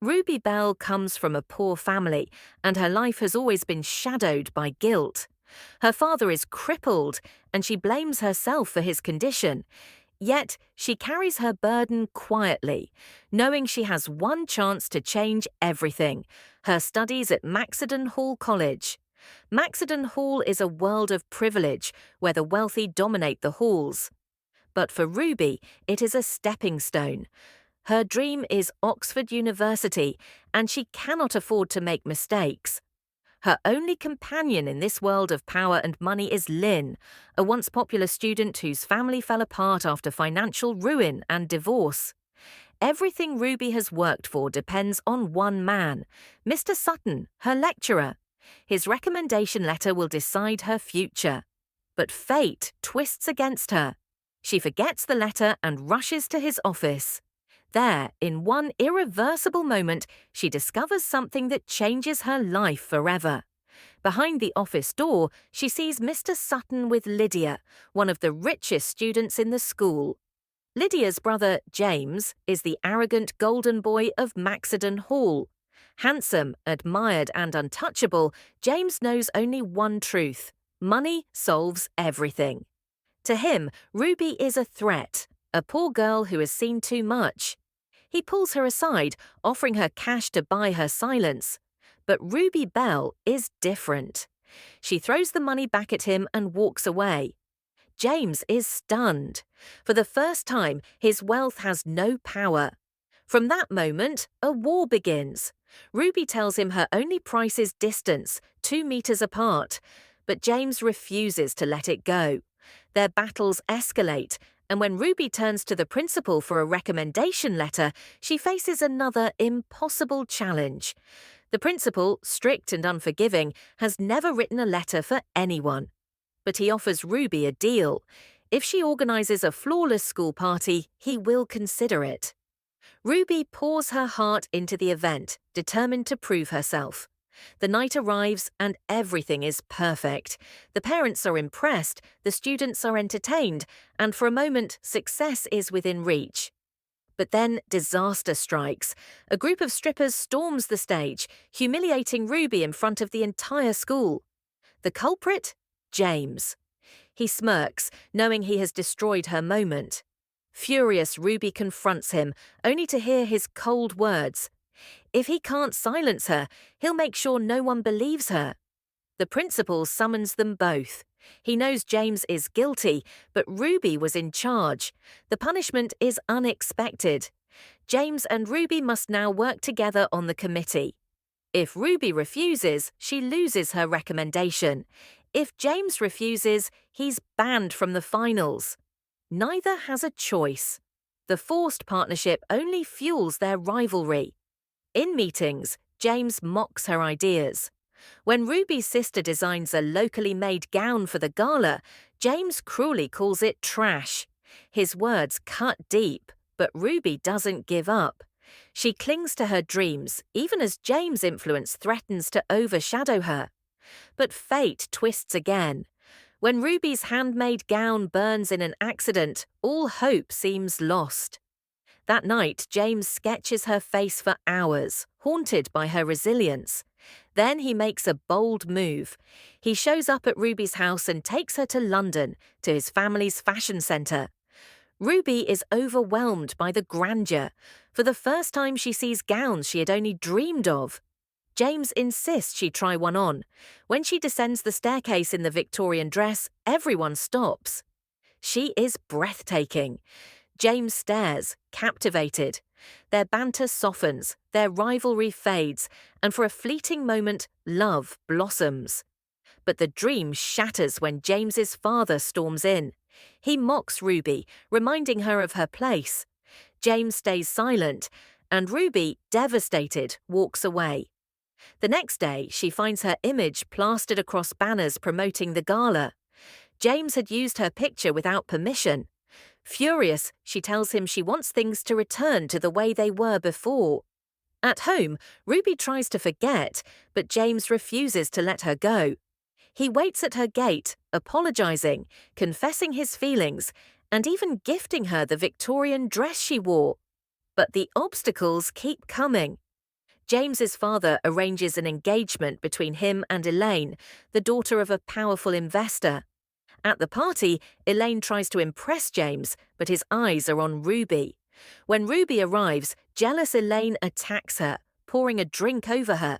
Ruby Belle comes from a poor family, and her life has always been shadowed by guilt. Her father is crippled, and she blames herself for his condition. Yet she carries her burden quietly, knowing she has one chance to change everything: her studies at Maxedon Hall College. Maxedon Hall is a world of privilege where the wealthy dominate the halls. But for Ruby, it is a stepping stone. Her dream is Oxford University, and she cannot afford to make mistakes. Her only companion in this world of power and money is Lynn, a once popular student whose family fell apart after financial ruin and divorce. Everything Ruby has worked for depends on one man, Mr. Sutton, her lecturer. His recommendation letter will decide her future. But fate twists against her. She forgets the letter and rushes to his office. There, in one irreversible moment, she discovers something that changes her life forever. Behind the office door, she sees Mr. Sutton with Lydia, one of the richest students in the school. Lydia's brother, James, is the arrogant golden boy of Maxedon Hall. Handsome, admired, and untouchable, James knows only one truth: money solves everything. To him, Ruby is a threat, a poor girl who has seen too much. He pulls her aside, offering her cash to buy her silence. But Ruby Belle is different. She throws the money back at him and walks away. James is stunned. For the first time, his wealth has no power. From that moment, a war begins. Ruby tells him her only price is distance, 2 meters apart. But James refuses to let it go. Their battles escalate, and when Ruby turns to the principal for a recommendation letter, she faces another impossible challenge. The principal, strict and unforgiving, has never written a letter for anyone. But he offers Ruby a deal. If she organizes a flawless school party, he will consider it. Ruby pours her heart into the event, determined to prove herself. The night arrives and everything is perfect. The parents are impressed, the students are entertained, and for a moment, success is within reach. But then disaster strikes. A group of strippers storms the stage, humiliating Ruby in front of the entire school. The culprit? James. He smirks, knowing he has destroyed her moment. Furious, Ruby confronts him, only to hear his cold words. If he can't silence her, he'll make sure no one believes her. The principal summons them both. He knows James is guilty, but Ruby was in charge. The punishment is unexpected. James and Ruby must now work together on the committee. If Ruby refuses, she loses her recommendation. If James refuses, he's banned from the finals. Neither has a choice. The forced partnership only fuels their rivalry. In meetings, James mocks her ideas. When Ruby's sister designs a locally made gown for the gala, James cruelly calls it trash. His words cut deep, but Ruby doesn't give up. She clings to her dreams, even as James' influence threatens to overshadow her. But fate twists again. When Ruby's handmade gown burns in an accident, all hope seems lost. That night, James sketches her face for hours, haunted by her resilience. Then he makes a bold move. He shows up at Ruby's house and takes her to London, to his family's fashion centre. Ruby is overwhelmed by the grandeur. For the first time, she sees gowns she had only dreamed of. James insists she try one on. When she descends the staircase in the Victorian dress, everyone stops. She is breathtaking. James stares, captivated. Their banter softens, their rivalry fades, and for a fleeting moment, love blossoms. But the dream shatters when James's father storms in. He mocks Ruby, reminding her of her place. James stays silent, and Ruby, devastated, walks away. The next day, she finds her image plastered across banners promoting the gala. James had used her picture without permission. Furious, she tells him she wants things to return to the way they were before. At home, Ruby tries to forget, but James refuses to let her go. He waits at her gate, apologizing, confessing his feelings, and even gifting her the Victorian dress she wore. But the obstacles keep coming. James's father arranges an engagement between him and Elaine, the daughter of a powerful investor. At the party, Elaine tries to impress James, but his eyes are on Ruby. When Ruby arrives, jealous Elaine attacks her, pouring a drink over her.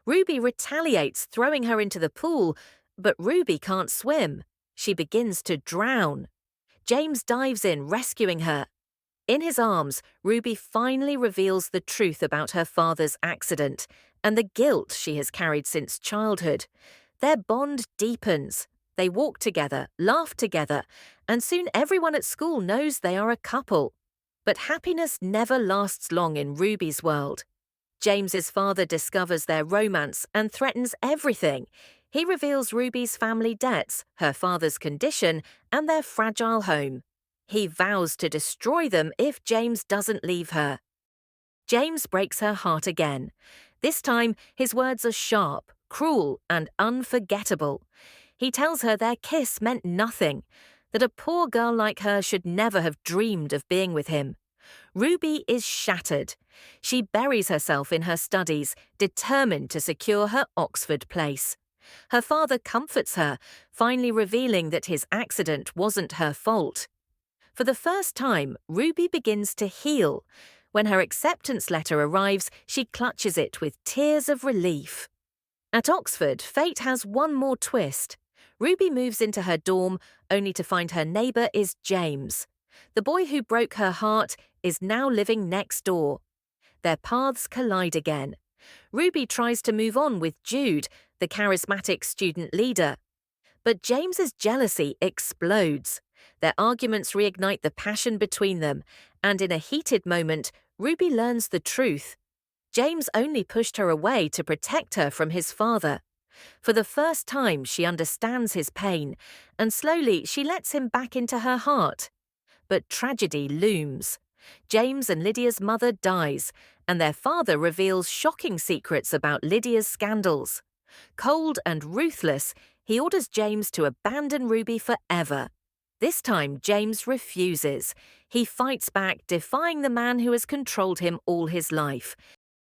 Ruby retaliates, throwing her into the pool, but Ruby can't swim. She begins to drown. James dives in, rescuing her. In his arms, Ruby finally reveals the truth about her father's accident and the guilt she has carried since childhood. Their bond deepens. They walk together, laugh together, and soon everyone at school knows they are a couple. But happiness never lasts long in Ruby's world. James's father discovers their romance and threatens everything. He reveals Ruby's family debts, her father's condition, and their fragile home. He vows to destroy them if James doesn't leave her. James breaks her heart again. This time, his words are sharp, cruel, and unforgettable. He tells her their kiss meant nothing, that a poor girl like her should never have dreamed of being with him. Ruby is shattered. She buries herself in her studies, determined to secure her Oxford place. Her father comforts her, finally revealing that his accident wasn't her fault. For the first time, Ruby begins to heal. When her acceptance letter arrives, she clutches it with tears of relief. At Oxford, fate has one more twist. Ruby moves into her dorm, only to find her neighbour is James. The boy who broke her heart is now living next door. Their paths collide again. Ruby tries to move on with Jude, the charismatic student leader. But James's jealousy explodes. Their arguments reignite the passion between them, and in a heated moment, Ruby learns the truth. James only pushed her away to protect her from his father. For the first time, she understands his pain, and slowly she lets him back into her heart. But tragedy looms. James and Lydia's mother dies, and their father reveals shocking secrets about Lydia's scandals. Cold and ruthless, he orders James to abandon Ruby forever. This time, James refuses. He fights back, defying the man who has controlled him all his life.